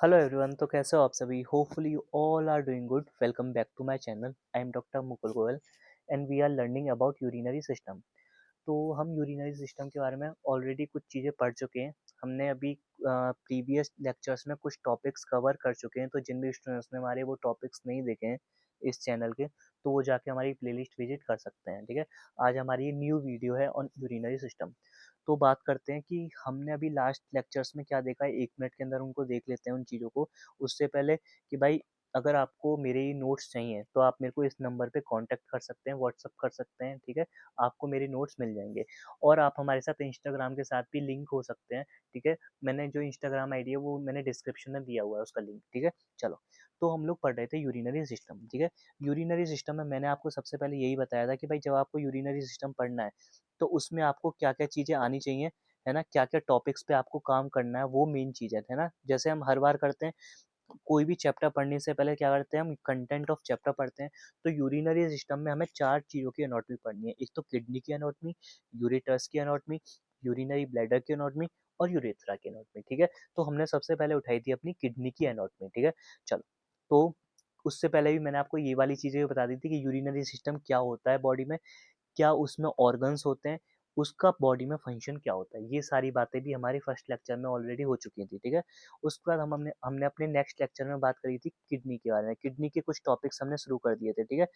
Hello everyone, तो कैसे हो आप सभी। Hopefully you all are doing good. Welcome back to my channel. I am doctor Mukul Goyal and we are learning about urinary system. तो हम urinary system के बारे में ऑलरेडी कुछ चीज़ें पढ़ चुके हैं। हमने अभी प्रीवियस लेक्चर्स में कुछ टॉपिक्स कवर कर चुके हैं, तो जिन भी स्टूडेंट्स ने हमारे वो टॉपिक्स नहीं देखे हैं इस चैनल के, तो वो जाके हमारी प्लेलिस्ट विजिट कर सकते हैं। ठीक है, आज हमारी न्यू वीडियो है ऑन यूरिनरी सिस्टम। तो बात करते हैं कि हमने अभी लास्ट लेक्चर्स में क्या देखा है, 1 मिनट के अंदर उनको देख लेते हैं उन चीज़ों को। उससे पहले कि भाई, अगर आपको मेरे नोट्स चाहिए तो आप मेरे को इस नंबर पे कांटेक्ट कर सकते हैं, व्हाट्सअप कर सकते हैं। ठीक है, आपको मेरे नोट्स मिल जाएंगे। और आप हमारे साथ इंस्टाग्राम के साथ भी लिंक हो सकते हैं। ठीक है, मैंने जो इंस्टाग्राम आईडी है वो मैंने डिस्क्रिप्शन में दिया हुआ है उसका लिंक। ठीक है, चलो। तो हम लोग पढ़ रहे थे यूरिनरी सिस्टम। ठीक है, यूरिनरी सिस्टम में मैंने आपको सबसे पहले यही बताया था कि भाई, जब आपको यूरिनरी सिस्टम पढ़ना है तो उसमें आपको क्या क्या चीज़ें आनी चाहिए, है ना, क्या क्या टॉपिक्स पे आपको काम करना है, वो मेन चीज़ है ना। जैसे हम हर बार करते हैं, कोई भी चैप्टर पढ़ने से पहले क्या करते हैं, हम कंटेंट ऑफ चैप्टर पढ़ते हैं। तो यूरिनरी सिस्टम में हमें 4 चीज़ों की एनाटॉमी पढ़नी है। एक तो किडनी की एनाटॉमी, यूरेटर्स की एनाटॉमी, यूरिनरी ब्लैडर की एनाटॉमी और यूरेथ्रा की एनाटॉमी। ठीक है, तो हमने सबसे पहले उठाई थी अपनी किडनी की एनाटॉमी। ठीक है, चलो। तो उससे पहले भी मैंने आपको ये वाली चीज़ें बता दी थी कि यूरिनरी सिस्टम क्या होता है बॉडी में, क्या उसमें ऑर्गन्स होते हैं, उसका बॉडी में फंक्शन क्या होता है। ये सारी बातें भी हमारी फर्स्ट लेक्चर में ऑलरेडी हो चुकी थी। ठीक है, उसके बाद हमने हमने अपने नेक्स्ट लेक्चर में बात करी थी किडनी के बारे में। किडनी के कुछ टॉपिक्स हमने शुरू कर दिए थे। ठीक है,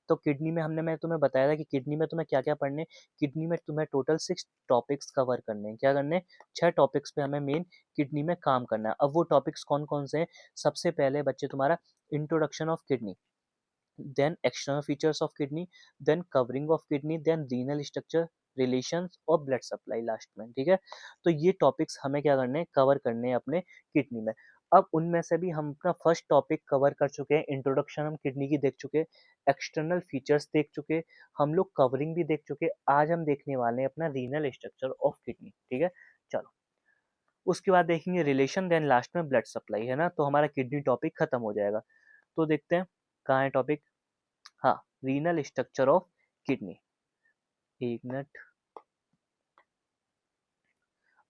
तो किडनी में मैं तुम्हें बताया था कि किडनी में तुम्हें क्या क्या पढ़ने। किडनी में तुम्हें टोटल 6 टॉपिक्स कवर करने हैं। क्या करने? 6 टॉपिक्स पे हमें मेन किडनी में काम करना है। अब वो टॉपिक्स कौन कौन से हैं? सबसे पहले बच्चे तुम्हारा introduction of kidney, then external features of kidney, then covering of kidney, then renal structure, relations और ब्लड सप्लाई लास्ट में। ठीक है, तो ये टॉपिक्स हमें क्या करने हैं, कवर करने हैं अपने किडनी में। अब उनमें से भी हम अपना फर्स्ट टॉपिक कवर कर चुके हैं, इंट्रोडक्शन हम किडनी की देख चुके, एक्सटर्नल फीचर्स देख चुके, हम लोग कवरिंग भी देख चुके। आज हम देखने वाले हैं अपना रीनल स्ट्रक्चर ऑफ किडनी। ठीक है, चलो। उसके बाद देखेंगे रिलेशन, देन लास्ट में ब्लड सप्लाई, है ना। तो हमारा किडनी टॉपिक खत्म हो जाएगा। तो देखते हैं कहाँ है टॉपिक। हाँ, renal structure of kidney. 1 minute.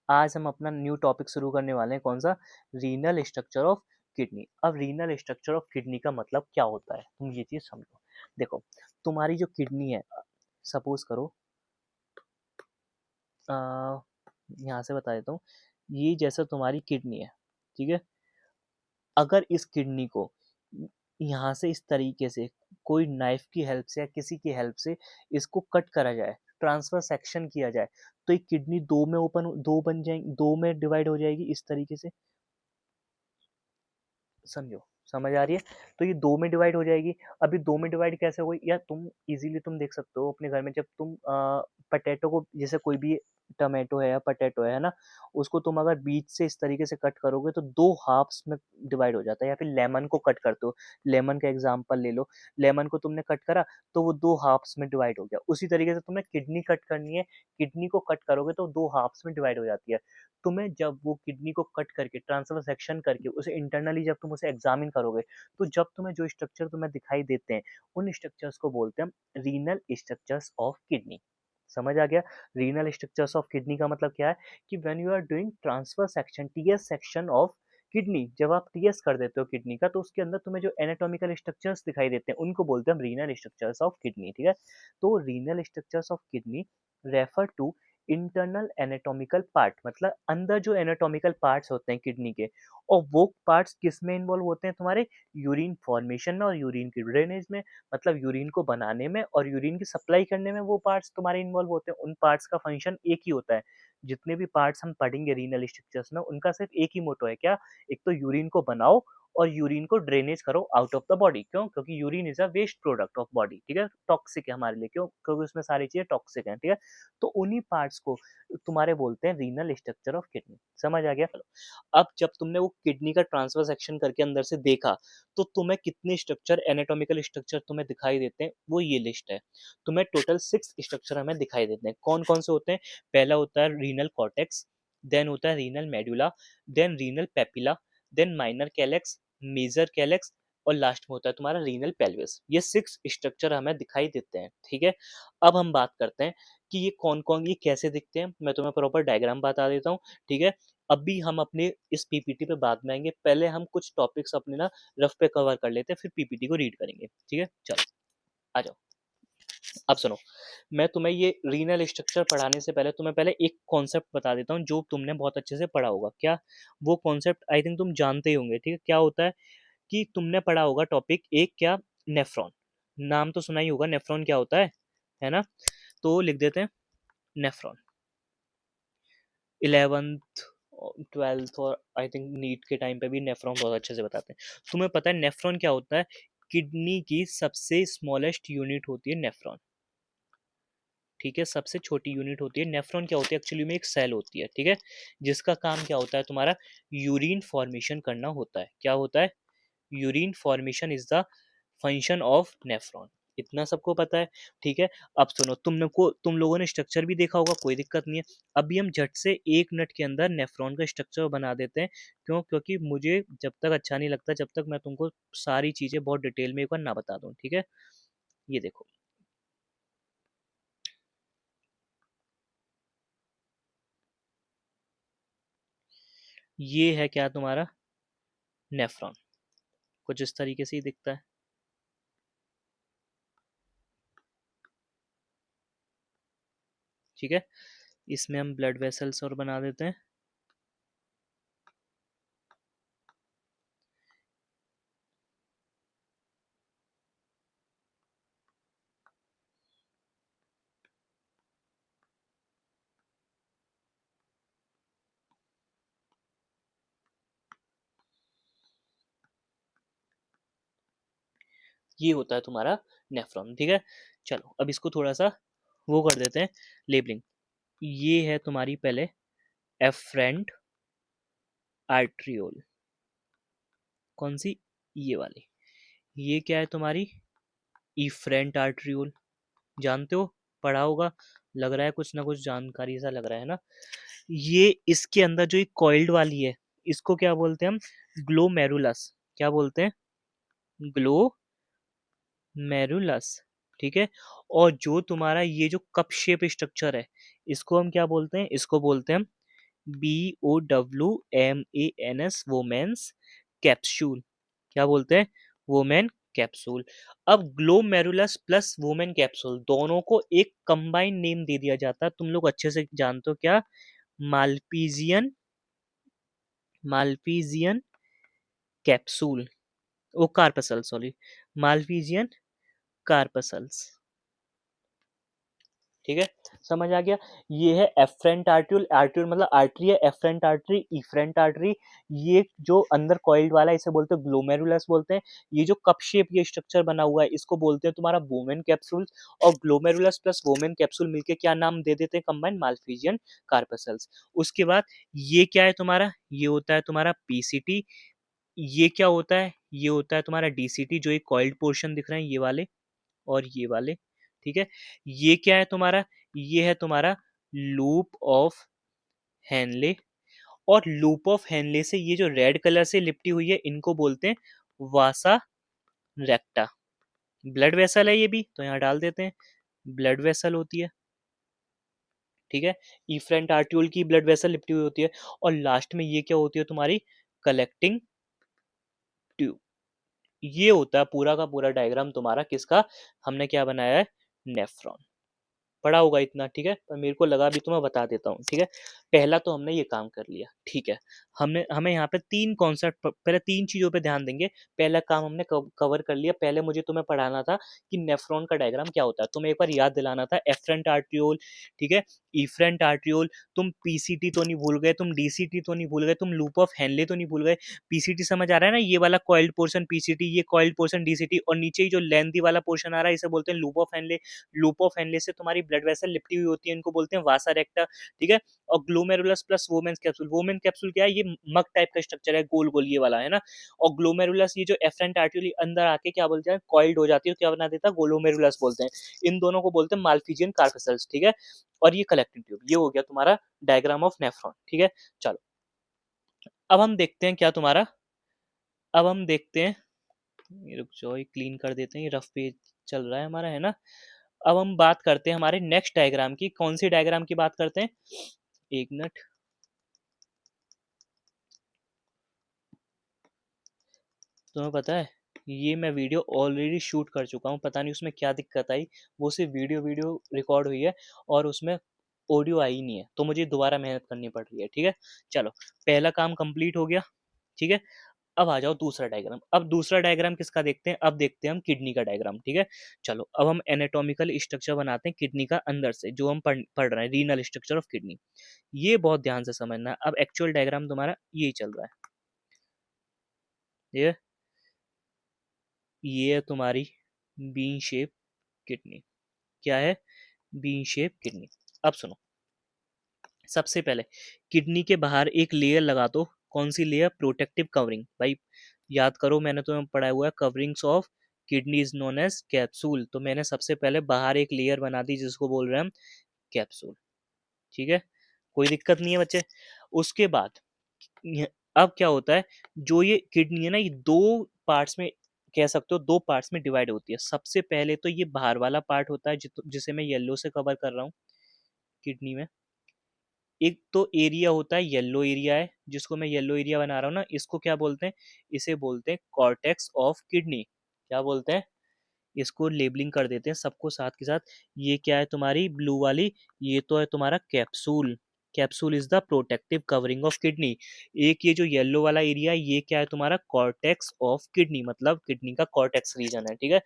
आज हम अपना न्यू टॉपिक शुरू करने वाले हैं, कौन सा? Renal structure of kidney. अब रीनल स्ट्रक्चर ऑफ किडनी का मतलब क्या होता है, तुम ये चीज समझो। देखो, तुम्हारी जो किडनी है, सपोज करो, यहाँ से बता देता हूँ। ये जैसा तुम्हारी किडनी है, ठीक है। अगर इस किडनी को यहाँ से इस तरीके से कोई नाइफ की हेल्प से या किसी की हेल्प से इसको कट करा जाए, ट्रांसफर सेक्शन किया जाए, तो ये किडनी दो में ओपन, दो बन जाएंगी, दो में डिवाइड हो जाएगी इस तरीके से। समझो, समझ आ रही है? तो ये दो में डिवाइड हो जाएगी। अभी दो में डिवाइड कैसे हो गई, या तुम इजीली तुम देख सकते हो अपने घर में, जब तुम पटेटो को, जैसे कोई भी टमाटो है या पटेटो है ना, उसको तुम अगर बीच से इस तरीके से कट करोगे तो दो हाफ्स में डिवाइड हो जाता है। या फिर लेमन को कट करते हो, लेमन का एग्जांपल ले लो। लेमन को तुमने कट करा तो वो दो हाफ्स में डिवाइड हो गया। उसी तरीके से तुम्हें किडनी कट करनी है, किडनी को कट करोगे तो दो हाफ्स में डिवाइड हो जाती है। तुम्हें जब वो किडनी को कट करके ट्रांसफर सेक्शन करके उसे इंटरनली जब तुम उसे एग्जामिन करोगे, तो जब तुम्हें जो स्ट्रक्चर तुम्हें दिखाई देते हैं, उन स्ट्रक्चर्स को बोलते हैं हम रीनल स्ट्रक्चर्स ऑफ किडनी। समझ आ गया? रीनल स्ट्रक्चर्स ऑफ किडनी का मतलब क्या है कि when you are doing transfer section, TS section of kidney, जब आप टीएस कर देते हो किडनी का, तो उसके अंदर तुम्हें जो एनाटॉमिकल स्ट्रक्चर्स दिखाई देते हैं उनको बोलते हैं हम रीनल स्ट्रक्चर्स ऑफ किडनी। ठीक है, तो renal structures of kidney refer to internal anatomical part, मतलब अंदर जो एनाटॉमिकल पार्ट्स होते हैं किडनी के, और वो पार्ट्स किस में इन्वॉल्व होते हैं तुम्हारे? यूरिन फॉर्मेशन में और यूरिन की ड्रेनेज में, मतलब यूरिन को बनाने में और यूरिन की सप्लाई करने में वो पार्ट्स तुम्हारे इन्वॉल्व होते हैं। उन पार्ट्स का फंक्शन एक ही होता है। जितने भी पार्ट्स हम पढ़ेंगे रीनल स्ट्रक्चर्स में, उनका सिर्फ एक ही मोटो है, क्या? एक तो यूरिन को बनाओ और यूरिन को ड्रेनेज करो आउट ऑफ द बॉडी। क्यों? क्योंकि urine is a waste product of body. ठीक है, टॉक्सिक है हमारे लिए। क्यों? क्योंकि उसमें सारी चीजें टॉक्सिक हैं। ठीक है, तो उन्हीं पार्ट्स को तुम्हारे बोलते हैं रीनल स्ट्रक्चर ऑफ किडनी। समझ आ गया? अब जब तुमने वो किडनी का ट्रांसफर सेक्शन करके अंदर से देखा, तो तुम्हें कितने स्ट्रक्चर, एनाटॉमिकल स्ट्रक्चर तुम्हें दिखाई देते हैं, वो ये लिस्ट है। तुम्हें टोटल 6 स्ट्रक्चर हमें दिखाई देते हैं। कौन कौन से होते हैं? पहला होता है रीनल कॉर्टेक्स, देन होता है renal medulla, then renal papilla, then minor calyx, major calyx, और लास्ट में होता है तुम्हारा रीनल पेल्विस। ये 6 स्ट्रक्चर हमें दिखाई देते हैं। ठीक है, अब हम बात करते हैं कि ये कौन कौन, ये कैसे दिखते हैं। मैं तुम्हें प्रॉपर डायग्राम बता देता हूँ। ठीक है, अभी हम अपने इस पीपीटी पे बाद में आएंगे, पहले हम कुछ टॉपिक्स अपने ना रफ पे कवर कर लेते हैं, फिर पीपीटी को रीड करेंगे, ठीक है। चलो आ जाओ। अब सुनो, मैं तुम्हें ये रीनल स्ट्रक्चर पढ़ाने से पहले तुम्हें पहले एक कॉन्सेप्ट बता देता हूँ जो तुमने बहुत अच्छे से पढ़ा होगा। क्या वो कॉन्सेप्ट आई थिंक तुम जानते ही होंगे, ठीक है। क्या होता है कि तुमने पढ़ा होगा टॉपिक एक, क्या, नेफ्रॉन। नाम तो सुना ही होगा, नेफ्रॉन क्या होता है ना। तो लिख देते हैं नेफ्रॉन। 11th 12th और आई थिंक नीट के टाइम पे भी नेफ्रॉन बहुत अच्छे से बताते हैं। तुम्हें पता है नेफ्रॉन क्या होता है? किडनी की सबसे स्मॉलेस्ट यूनिट होती है नेफ्रॉन, ठीक है। सबसे छोटी यूनिट होती है नेफ्रॉन। क्या होती है एक्चुअली में? एक सेल होती है, ठीक है, जिसका काम क्या होता है तुम्हारा? यूरिन फॉर्मेशन करना होता है। क्या होता है? Urine formation is the function of nephron. इतना सबको पता है, ठीक है। अब सुनो, तुम लोगों ने स्ट्रक्चर भी देखा होगा, कोई दिक्कत नहीं है। अभी हम झट से 1 मिनट के अंदर नेफ्रॉन का स्ट्रक्चर बना देते हैं। क्यों? क्योंकि मुझे जब तक अच्छा नहीं लगता जब तक मैं तुमको सारी चीजें बहुत डिटेल में एक बार ना बता दूं, ठीक है। ये देखो, ये है क्या तुम्हारा? नेफ्रॉन। कुछ इस तरीके से ही दिखता है, ठीक है। इसमें हम ब्लड वेसल्स और बना देते हैं। ये होता है तुम्हारा नेफ्रॉन, ठीक है। चलो अब इसको थोड़ा सा वो कर देते हैं, लेबलिंग। ये है तुम्हारी पहले एफरेंट आर्ट्रियोल। कौन सी? ये वाली। ये क्या है तुम्हारी? Efferent arteriole. जानते हो, पढ़ा होगा, लग रहा है कुछ ना कुछ जानकारी सा लग रहा है ना। ये इसके अंदर जो एक कॉइल्ड वाली है, इसको क्या बोलते हैं हम? ग्लोमेरुलस। क्या बोलते हैं? ग्लोमेरुलस, ठीक है। और जो तुम्हारा ये जो कप शेप स्ट्रक्चर है, इसको हम क्या बोलते हैं? इसको बोलते हैं हम BOWMANS, वोमेन्स कैप्सूल। क्या बोलते हैं? Women capsule. अब ग्लोमेरुलस प्लस वोमेन कैप्सूल दोनों को एक कंबाइंड नेम दे दिया जाता है, तुम लोग अच्छे से जानते हो क्या? Malpighian, Malpighian capsule. Or corpuscle, sorry, Malpighian corpuscles, ठीक है। समझ आ गया? ये है एफरेंट आर्ट्रियोल। आर्ट्रियोल मतलब आर्टरी है, एफरेंट आर्टरी, इफरेंट आर्टरी। ये जो अंदर कॉइल्ड वाला है इसे बोलते हैं ग्लोमेरुलस बोलते हैं। ये जो कप शेप ये स्ट्रक्चर बना हुआ है इसको बोलते हैं तुम्हारा वोमेन कैप्सूल। और ग्लोमेरुलस प्लस वोमेन कैप्सूल मिलके क्या नाम दे देते हैं कंबाइन? Malpighian corpuscles. उसके बाद ये क्या है तुम्हारा? ये होता है तुम्हारा पीसीटी। ये क्या होता है? ये होता है तुम्हारा डीसीटी, जो एक कॉइल्ड पोर्शन दिख रहे हैं ये वाले और ये वाले, ठीक है। ये क्या है तुम्हारा? ये है तुम्हारा लूप ऑफ हेनले। और लूप ऑफ हेनले से ये जो रेड कलर से लिपटी हुई है इनको बोलते हैं वासा रेक्टा। ब्लड वेसल है ये भी, तो यहाँ डाल देते हैं ब्लड वेसल होती है, ठीक है। इफ्रेंट आर्ट्यूल की ब्लड वेसल लिपटी हुई होती है। और लास्ट में ये क्या होती है तुम्हारी? Collecting tube. ये होता है पूरा का पूरा डायग्राम तुम्हारा किसका? हमने क्या बनाया है? नेफ्रॉन। पढ़ा होगा इतना, ठीक है, पर मेरे को लगा भी तो मैं बता देता हूँ, ठीक है। पहला तो हमने ये काम कर लिया, ठीक है। हमने हमें यहाँ पे 3 कॉन्सेप्ट, पहले 3 चीजों पे ध्यान देंगे। पहला काम हमने कवर कर लिया। पहले मुझे तुम्हें पढ़ाना था कि नेफ्रॉन का डायग्राम क्या होता है, तुम्हें एक बार याद दिलाना था। एफरेंट आर्ट्रियोल, ठीक है, इफ्रेंट आर्ट्रियोल। तुम पीसीटी तो नहीं भूल गए, तुम डीसीटी तो नहीं भूल गए, तुम लूप ऑफ हेनले तो नहीं भूल गए। पीसीटी समझ आ रहा है ना? ये वाला कॉइल्ड पोर्शन पीसीटी, ये कॉइल्ड पोर्शन डीसीटी, और नीचे ही जो लेंथी वाला पोर्शन आ रहा है इसे बोलते हैं loop of Henle. Loop of Henle से तुम्हारी ब्लड वेसल लिपटी हुई होती है, इनको बोलते हैं वासा रेक्टा, ठीक है। और glomerulus plus Bowman capsule. Women capsule क्या है? ये मग टाइप का स्ट्रक्चर है, गोल गोल ये वाला है ना। और ग्लोमेरुलस ये जो एफरेंट आर्ट्रियोल अंदर आके क्या बोलते हैं? कॉइल्ड हो जाती है, तो क्या बना देता है? ग्लोमेरुलस बोलते हैं। इन दोनों को बोलते हैं मालफिजियन कार्पेसल्स, ठीक है। और ये कलेक्टिंग ट्यूब। ये हो गया तुम्हारा डायग्राम ऑफ नेफ्रॉन, ठीक है। चलो अब हम देखते हैं क्या तुम्हारा, अब हम देखते हैं, ये रुक जाओ, ये क्लीन कर देते हैं, ये रफ पेज चल रहा है हमारा, है ना। अब हम बात करते हैं हमारे नेक्स्ट डायग्राम की। कौन सी डायग्राम की बात करते हैं? 1 मिनट। तुम्हें पता है ये मैं वीडियो ऑलरेडी शूट कर चुका हूँ, पता नहीं उसमें क्या दिक्कत आई। वो सिर्फ वीडियो वीडियो रिकॉर्ड हुई है और उसमें ऑडियो आई नहीं है, तो मुझे दोबारा मेहनत करनी पड़ रही है। ठीक है, चलो पहला काम कंप्लीट हो गया। ठीक है, अब आ जाओ दूसरा डायग्राम। अब दूसरा डायग्राम किसका देखते हैं? अब देखते हैं हम किडनी का डायग्राम। ठीक है, चलो अब हम एनाटॉमिकल स्ट्रक्चर बनाते हैं किडनी का अंदर से, जो हम पढ़ रहे हैं रीनल स्ट्रक्चर ऑफ किडनी। ये बहुत ध्यान से समझना है। अब एक्चुअल डायग्राम तुम्हारा यही चल रहा है। ये ये है तुम्हारी बीन शेप किडनी। क्या है? Bean shape kidney. अब सुनो, सबसे पहले किडनी के बाहर एक लेयर लगा दो। कौन सी लेयर? Protective covering. भाई याद करो, मैंने तुम्हें पढ़ाया हुआ है coverings of kidney is known as capsule. तो मैंने सबसे पहले बाहर एक लेयर बना दी जिसको बोल रहे हैं हम कैप्सूल। ठीक है, कोई दिक्कत नहीं है बच्चे। उसके बाद अब क्या होता है, जो ये किडनी है ना, ये दो पार्ट्स में, कह सकते हो दो पार्ट्स में डिवाइड होती है। सबसे पहले तो ये बाहर वाला पार्ट होता है जिसे मैं येलो से कवर कर रहा हूँ किडनी में। एक तो एरिया होता है, येलो एरिया है जिसको मैं येलो एरिया बना रहा हूँ ना, इसको क्या बोलते हैं? इसे बोलते हैं कॉर्टेक्स ऑफ किडनी। क्या बोलते हैं? इसको लेबलिंग कर देते हैं सबको साथ के साथ। ये क्या है तुम्हारी ब्लू वाली? ये तो है तुम्हारा capsule. Capsule is the protective covering of kidney. एक ये जो येलो वाला एरिया है, ये क्या है तुम्हारा? कॉर्टेक्स ऑफ किडनी, मतलब किडनी का कॉर्टेक्स रीजन है। ठीक है,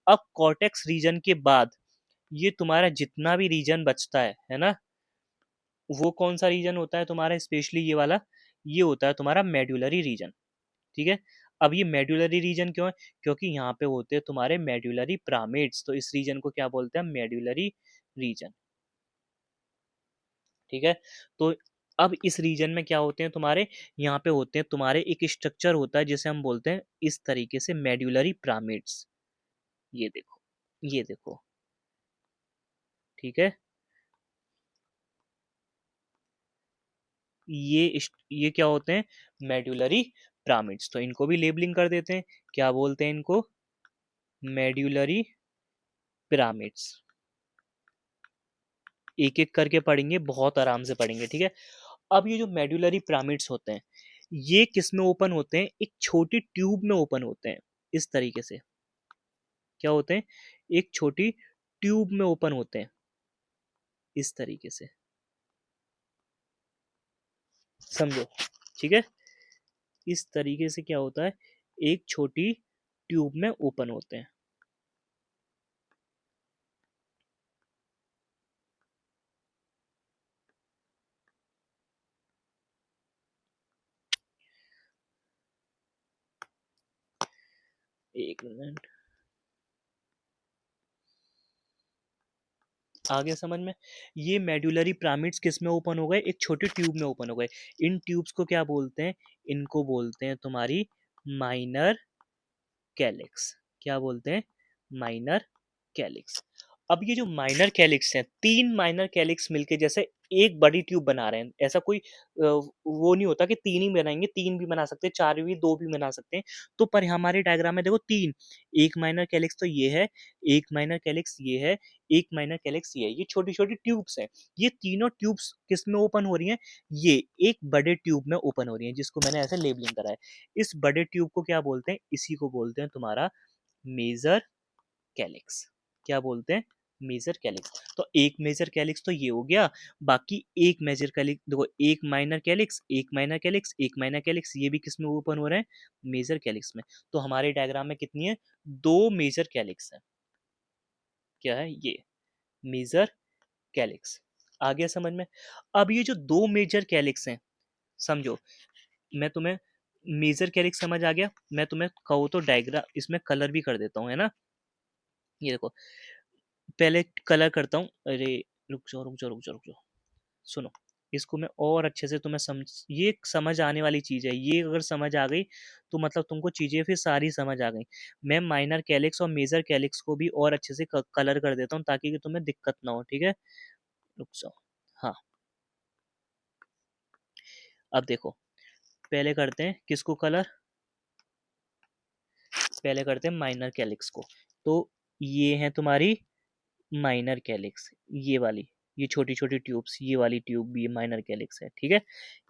अब कॉर्टेक्स रीजन के बाद ये तुम्हारा जितना भी रीजन बचता है ना, वो कौन सा रीजन होता है तुम्हारा? स्पेशली ये वाला, ये होता है तुम्हारा मेड्यूलरी रीजन। ठीक है, अब ये मेड्यूलरी रीजन क्यों है? क्योंकि यहाँ पे होते हैं तुम्हारे मेड्यूलरी पिरामिड्स, तो इस रीजन को क्या बोलते हैं? Medullary region. ठीक है, तो अब इस रीजन में क्या होते हैं तुम्हारे? यहाँ पे होते हैं तुम्हारे एक स्ट्रक्चर होता है जिसे हम बोलते हैं इस तरीके से मेड्यूलरी पिरामिड्स। ये देखो, ये देखो। ठीक है, ये क्या होते हैं? Medullary pyramids. तो इनको भी लेबलिंग कर देते हैं। क्या बोलते हैं इनको? Medullary pyramids. एक एक करके पढ़ेंगे, बहुत आराम से पढ़ेंगे। ठीक है, अब ये जो मेड्यूलरी पिरामिड्स होते हैं, ये किस में ओपन होते हैं? एक छोटी ट्यूब में ओपन होते हैं। इस तरीके से क्या होते हैं? एक छोटी ट्यूब में ओपन होते हैं, इस तरीके से। समझो, ठीक है, इस तरीके से क्या होता है? एक छोटी ट्यूब में ओपन होते हैं। एक मिनट, आगे समझ में? ये मेड्यूलरी पिरामिड्स किस में ओपन हो गए? एक छोटी ट्यूब में ओपन हो गए। इन ट्यूब्स को क्या बोलते हैं? इनको बोलते हैं तुम्हारी माइनर कैलिक्स। क्या बोलते हैं? Minor calyx. अब ये जो माइनर कैलिक्स हैं, तीन माइनर कैलिक्स मिलके जैसे एक बड़ी ट्यूब बना रहे हैं। ऐसा कोई वो नहीं होता कि तीन ही बनाएंगे, तीन भी बना सकते हैं, चार भी, दो भी बना सकते हैं। तो पर हमारे डायग्राम में देखो तीन, एक माइनर कैलिक्स तो ये है, एक माइनर कैलिक्स ये है, एक माइनर कैलिक्स ये है। ये छोटी छोटी ट्यूब्स हैं। ये तीनों ट्यूब्स किस में ओपन हो रही हैं? ये एक बड़े ट्यूब में ओपन हो रही हैं, जिसको मैंने ऐसे लेबलिंग करा है। इस बड़े ट्यूब को क्या बोलते हैं? इसी को बोलते हैं तुम्हारा मेजर कैलिक्स। क्या बोलते हैं? Major calyx. तो एक मेजर कैलिक्स तो ये हो गया। बाकी एक मेजर कैलिक्स देखो, एक माइनर कैलिक्स, एक माइनर कैलिक्स, एक माइनर कैलिक्स, ये भी किस में ओपन हो रहे हैं? मेजर कैलिक्स में। तो हमारे डायग्राम में कितनी है? दो मेजर कैलिक्स है। क्या है ये? Major calyx. आ गया समझ में? अब ये जो दो मेजर कैलिक्स हैं, समझो, मैं तुम्हें मेजर कैलिक्स समझ आ गया। मैं तुम्हें कहूँ तो डायग्राम इसमें कलर भी कर देता हूँ, है ना? ये देखो, पहले कलर करता हूँ। अरे रुक जाओ, रुक जाओ, रुक जाओ, रुक जाओ। सुनो, इसको मैं और अच्छे से तुम्हें समझ, ये समझ आने वाली चीज़ है। ये अगर समझ आ गई तो मतलब तुमको चीज़ें फिर सारी समझ आ गई। मैं माइनर कैलिक्स और मेजर कैलिक्स को भी और अच्छे से कलर कर देता हूँ ताकि कि तुम्हें दिक्कत ना हो। ठीक है, रुक जाओ। हाँ, अब देखो, पहले करते हैं किसको कलर? पहले करते हैं माइनर कैलिक्स को। तो ये है तुम्हारी माइनर कैलिक्स, ये वाली, ये छोटी छोटी ट्यूब्स, ये वाली ट्यूब भी माइनर कैलिक्स है। ठीक है,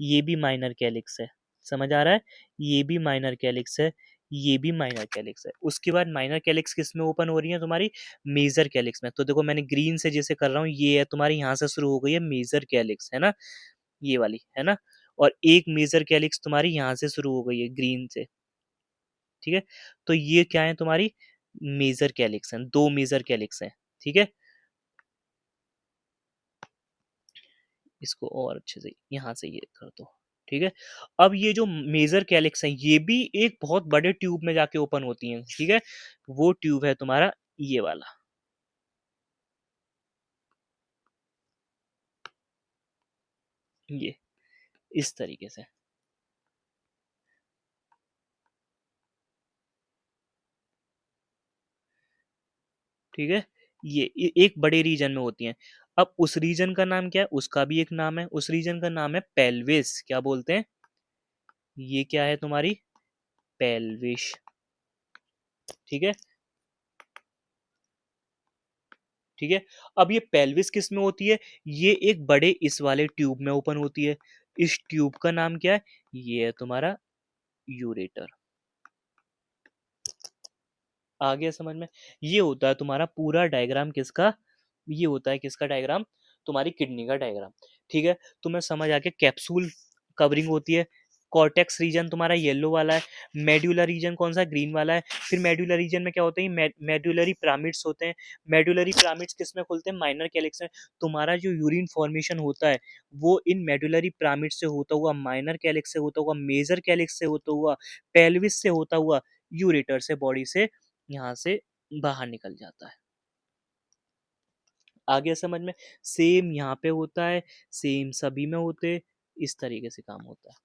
ये भी माइनर कैलिक्स है। समझ आ रहा है? ये भी माइनर कैलिक्स है, ये भी माइनर कैलिक्स है। उसके बाद माइनर कैलिक्स किस में ओपन हो रही है तुम्हारी, मेजर कैलिक्स में। तो देखो मैंने ग्रीन से जैसे कर रहा हूँ, ये है तुम्हारी यहाँ से शुरू हो गई है मेजर कैलिक्स, है ना, ये वाली है ना, और एक मेजर कैलिक्स तुम्हारी यहाँ से शुरू हो गई है ग्रीन से, ठीक है। तो ये क्या है तुम्हारी मेजर कैलिक्स हैं, दो मेजर कैलिक्स हैं, ठीक है। इसको और अच्छे से यहाँ से ये कर दो, ठीक है। अब ये जो मेजर कैलिक्स हैं ये भी एक बहुत बड़े ट्यूब में जाके ओपन होती हैं, ठीक है। वो ट्यूब है तुम्हारा ये वाला, ये इस तरीके से, ठीक है। ये एक बड़े रीजन में होती हैं। अब उस रीजन का नाम क्या है, उसका भी एक नाम है, उस रीजन का नाम है पेल्विस। क्या बोलते हैं, ये क्या है तुम्हारी पेल्विस, ठीक है, ठीक है। अब ये पेल्विस किस में होती है, ये एक बड़े इस वाले ट्यूब में ओपन होती है। इस ट्यूब का नाम क्या है, ये है तुम्हारा यूरेटर। आ गया समझ में। ये होता है तुम्हारा पूरा डायग्राम किसका, ये होता है किसका डायग्राम, तुम्हारी किडनी का डायग्राम, ठीक है। तुम्हें समझ आ गया, कैप्सूल कवरिंग होती है, कॉर्टेक्स रीजन तुम्हारा येलो वाला है, मेड्यूलर रीजन कौन सा, ग्रीन वाला है। फिर मेड्यूलर रीजन में क्या होते हैं, मेड्यूलरी पिरामिड्स होते हैं। मेड्यूलरी पिरामिड्स किस में खुलते हैं, माइनर कैलिक्स में। तुम्हारा जो यूरिन फॉर्मेशन होता है वो इन मेड्यूलरी पिरामिड से होता हुआ, माइनर कैलिक्स से होता हुआ, मेजर कैलिक्स से होता हुआ, पेल्विस से होता हुआ, यूरेटर से, बॉडी से यहाँ से बाहर निकल जाता है। आगे समझ में, सेम यहाँ पे होता है, सेम सभी में होते, इस तरीके से काम होता है,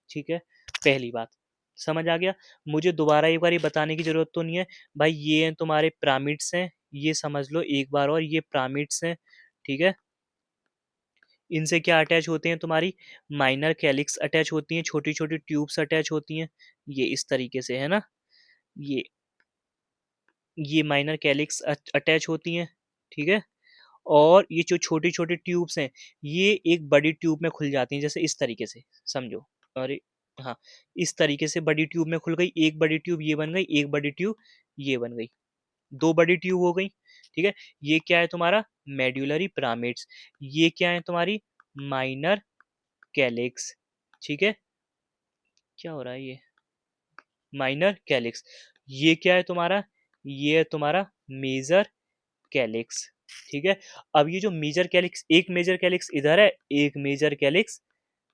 ठीक है। पहली बात समझ आ गया। मुझे दोबारा एक बार ये बताने की जरूरत तो नहीं है भाई, ये हैं तुम्हारे पिरामिड्स हैं, ये समझ लो एक बार, और ये पिरामिड्स हैं, ठीक है। इनसे क्या अटैच होते हैं, तुम्हारी माइनर कैलिक्स अटैच होती हैं, छोटी छोटी ट्यूब्स अटैच होती हैं, ये इस तरीके से है ना, ये ये माइनर कैलिक्स अटैच होती हैं, ठीक है। और ये जो छोटी छोटी ट्यूब्स हैं ये एक बड़ी ट्यूब में खुल जाती हैं, जैसे इस तरीके से समझो। अरे हाँ, इस तरीके से बड़ी ट्यूब में खुल गई, एक बड़ी ट्यूब ये बन गई, एक बड़ी ट्यूब ये बन गई, दो बड़ी ट्यूब हो गई, ठीक है। ये क्या है तुम्हारा मेड्यूलरी पिरामिड्स, ये क्या है तुम्हारी माइनर कैलिक्स, ठीक है। क्या हो रहा है ये माइनर कैलिक्स, ये क्या है तुम्हारा, ये है तुम्हारा मेजर कैलिक्स, ठीक है। अब ये जो मेजर कैलिक्स, एक मेजर कैलिक्स इधर है, एक मेजर कैलिक्स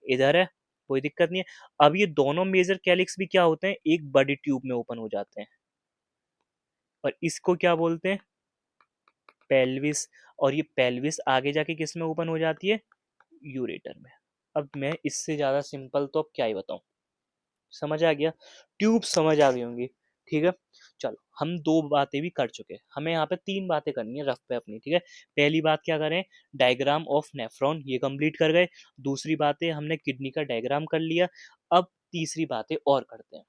इधर है, कोई दिक्कत नहीं है। अब ये दोनों मेजर कैलिक्स भी क्या होते हैं, एक बड़ी ट्यूब में ओपन हो जाते हैं, और इसको क्या बोलते हैं, पेल्विस। और ये पेल्विस आगे जाके किस में ओपन हो जाती है, यूरेटर में। अब मैं इससे ज्यादा सिंपल तो अब क्या ही बताऊं, समझ आ गया, ट्यूब समझ आ गई होंगी, ठीक है। चलो हम दो बातें भी कर चुके हैं, हमें यहाँ पे तीन बातें करनी है रफ पे अपनी, ठीक है। पहली बात क्या करें, डायग्राम ऑफ नेफ्रॉन ये कंप्लीट कर गए। दूसरी बात है हमने किडनी का डायग्राम कर लिया। अब तीसरी बातें और करते हैं।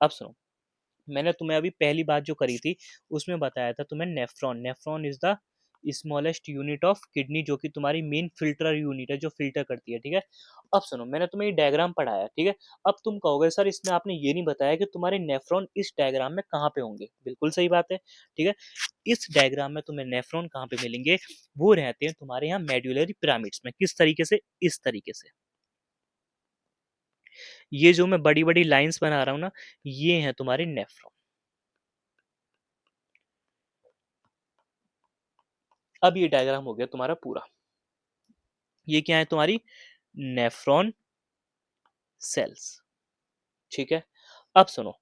अब सुनो, मैंने तुम्हें अभी पहली बात जो करी थी उसमें बताया था तुम्हें nephron, nephron is the smallest unit of kidney, जो कि तुम्हारी मेन फिल्टर यूनिट है जो फिल्टर करती है, ठीक है। अब सुनो, मैंने तुम्हें ये डायग्राम पढ़ाया, ठीक है। अब तुम कहोगे सर इसमें आपने ये नहीं बताया कि तुम्हारे नेफ्रॉन इस डायग्राम में कहाँ पे होंगे, बिल्कुल सही बात है, ठीक है। इस डायग्राम में तुम्हें नेफ्रॉन कहाँ पे मिलेंगे, वो रहते हैं तुम्हारे यहाँ मेड्यूलरी पिरामिड्स में। किस तरीके से, इस तरीके से, ये जो मैं बड़ी बड़ी लाइंस बना रहा हूँ ना, ये है तुम्हारे नेफ्रॉन। अब ये डायग्राम हो गया तुम्हारा पूरा, ये क्या है तुम्हारी नेफ्रॉन सेल्स, ठीक है। अब सुनो,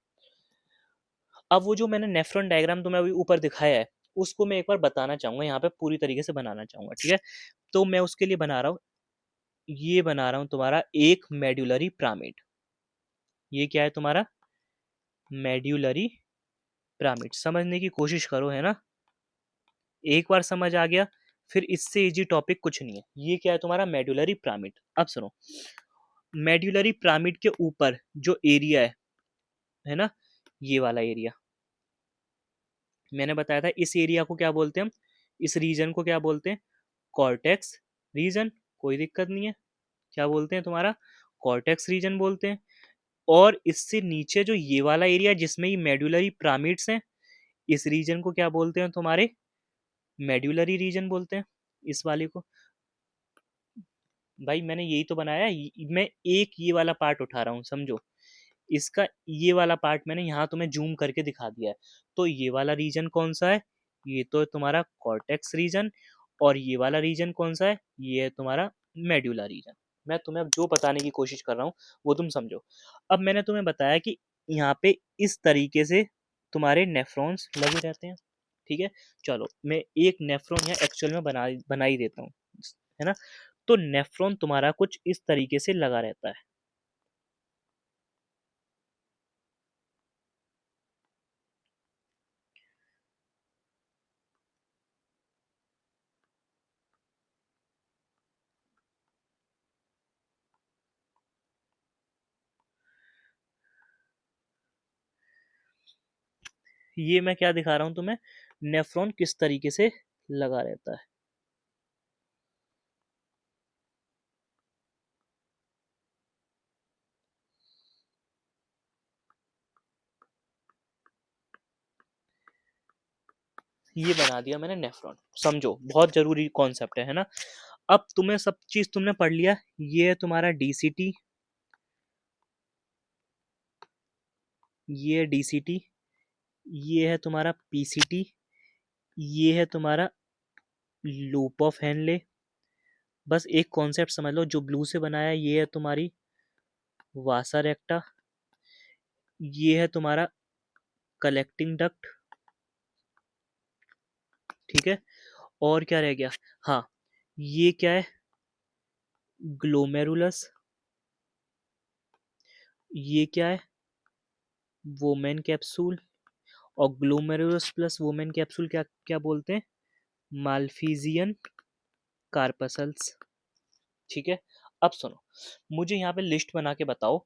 अब वो जो मैंने नेफ्रॉन डायग्राम तुम्हें अभी ऊपर दिखाया है उसको मैं एक बार बताना चाहूंगा, यहाँ पे पूरी तरीके से बनाना चाहूंगा, ठीक है। तो मैं उसके लिए बना रहा हूँ, ये बना रहा हूँ तुम्हारा एक मेड्यूलरी पिरामिड। ये क्या है तुम्हारा मेड्यूलरी पिरामिड, समझने की कोशिश करो, है ना। एक बार समझ आ गया, फिर इससे इजी टॉपिक कुछ नहीं है। ये क्या है तुम्हारा मेड्यूलरी पिरामिड। अब सुनो, मेड्यूलरी पिरामिड के ऊपर जो एरिया है ना, ये वाला एरिया मैंने बताया था, इस एरिया को क्या बोलते हैं हम, इस रीजन को क्या बोलते हैं, कॉर्टेक्स रीजन। कोई दिक्कत नहीं है, क्या बोलते हैं तुम्हारा कॉर्टेक्स रीजन बोलते हैं। और इससे नीचे जो ये वाला एरिया जिसमें ये मेडुलरी पिरामिड्स हैं, इस रीजन को क्या बोलते हैं तुम्हारे? मेडुलरी रीजन बोलते हैं इस वाले को। भाई मैंने यही तो बनाया मैं एक ये वाला पार्ट उठा रहा हूँ, समझो। इसका ये वाला पार्ट मैंने यहाँ तुम्हें जूम करके दिखा दिया है। तो ये वाला रीजन कौन सा है? ये तो है तुम्हारा कॉर्टेक्स रीजन। और ये वाला रीजन कौन सा है? ये है तुम्हारा मेड्यूला रीजन। मैं तुम्हें अब जो बताने की कोशिश कर रहा हूँ वो तुम समझो। अब मैंने तुम्हें बताया कि यहाँ पे इस तरीके से तुम्हारे नेफ्रॉन्स लगे रहते हैं, ठीक है। चलो मैं एक नेफ्रॉन यहाँ एक्चुअल में बना ही देता हूँ, है ना। तो नेफ्रॉन तुम्हारा कुछ इस तरीके से लगा रहता है। ये मैं क्या दिखा रहा हूँ तुम्हें, नेफ्रॉन किस तरीके से लगा रहता है। ये बना दिया मैंने नेफ्रॉन, समझो बहुत जरूरी कॉन्सेप्ट है ना। अब तुम्हें सब चीज तुमने पढ़ लिया। ये है तुम्हारा डीसीटी, ये है डीसीटी, ये है तुम्हारा पीसीटी, ये है तुम्हारा लूप ऑफ हेनले। बस एक कॉन्सेप्ट समझ लो जो ब्लू से बनाया है, ये है तुम्हारी वासा रेक्टा, ये है तुम्हारा कलेक्टिंग डक्ट, ठीक है। और क्या रह गया? हाँ, ये क्या है? ग्लोमेरुलस। ये क्या है? Women capsule. और ग्लोमेरुलस प्लस वोमेन कैप्सूल क्या क्या बोलते हैं? माल्फीजियन कार्पसल्स, ठीक है। अब सुनो, मुझे यहाँ पे लिस्ट बना के बताओ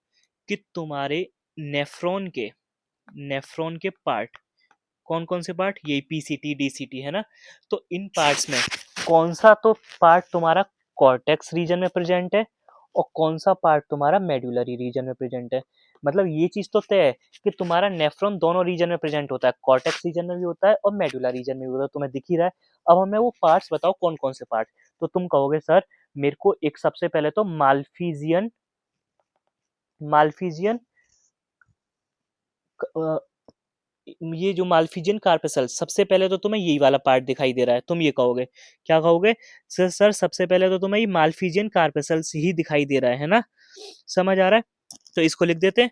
कि तुम्हारे नेफ्रॉन के नेफ्रॉन के पार्ट कौन कौन से पार्ट, ये पीसीटी डीसीटी है ना। तो इन पार्ट्स में कौन सा तो पार्ट तुम्हारा कॉर्टेक्स रीजन में प्रेजेंट है और कौन सा पार्ट तुम्हारा मेडुलरी रीजन में प्रेजेंट है। मतलब ये चीज तो तय है कि तुम्हारा नेफ्रॉन दोनों रीजन में प्रेजेंट होता है, कॉर्टेक्स रीजन में भी होता है और मेडुला रीजन में भी होता है, तुम्हें दिख ही रहा है। अब हमें वो पार्ट्स बताओ कौन कौन से पार्ट। तो तुम कहोगे सर मेरे को एक सबसे पहले तो माल्फीजियन माल्फीजियन ये जो माल्फिजियन कार्पेसल, सबसे पहले तो तुम्हें यही वाला पार्ट दिखाई दे रहा है, तुम ये कहोगे, क्या कहोगे? सर सबसे पहले तो तुम्हें ये माल्फिजियन कार्पेसल ही दिखाई दे रहा है ना। समझ आ रहा है? तो इसको लिख देते हैं।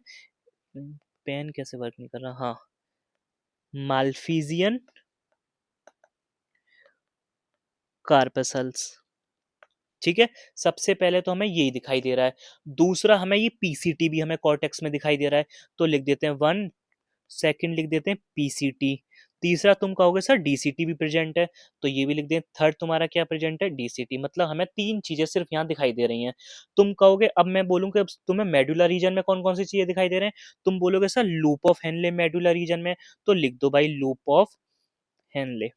पेन कैसे वर्क नहीं कर रहा? हाँ, माल्फिजियन कार्पेसल्स, ठीक है। सबसे पहले तो हमें यही दिखाई दे रहा है। दूसरा हमें ये पीसीटी भी हमें कॉर्टेक्स में दिखाई दे रहा है, तो लिख देते हैं वन। सेकंड लिख देते हैं पीसीटी। तीसरा तुम कहोगे सर डीसीटी भी प्रेजेंट है, तो ये भी लिख दें। थर्ड तुम्हारा क्या प्रेजेंट है? डीसीटी। मतलब हमें तीन चीजें सिर्फ यहाँ दिखाई दे रही हैं। तुम कहोगे, अब मैं बोलूंगा अब तुम्हें मेडुला रीजन में कौन कौन सी चीजें दिखाई दे रहे हैं। तुम बोलोगे sir loop of Henle medulla reason में, तो लिख दो भाई लूप ऑफ हेनले,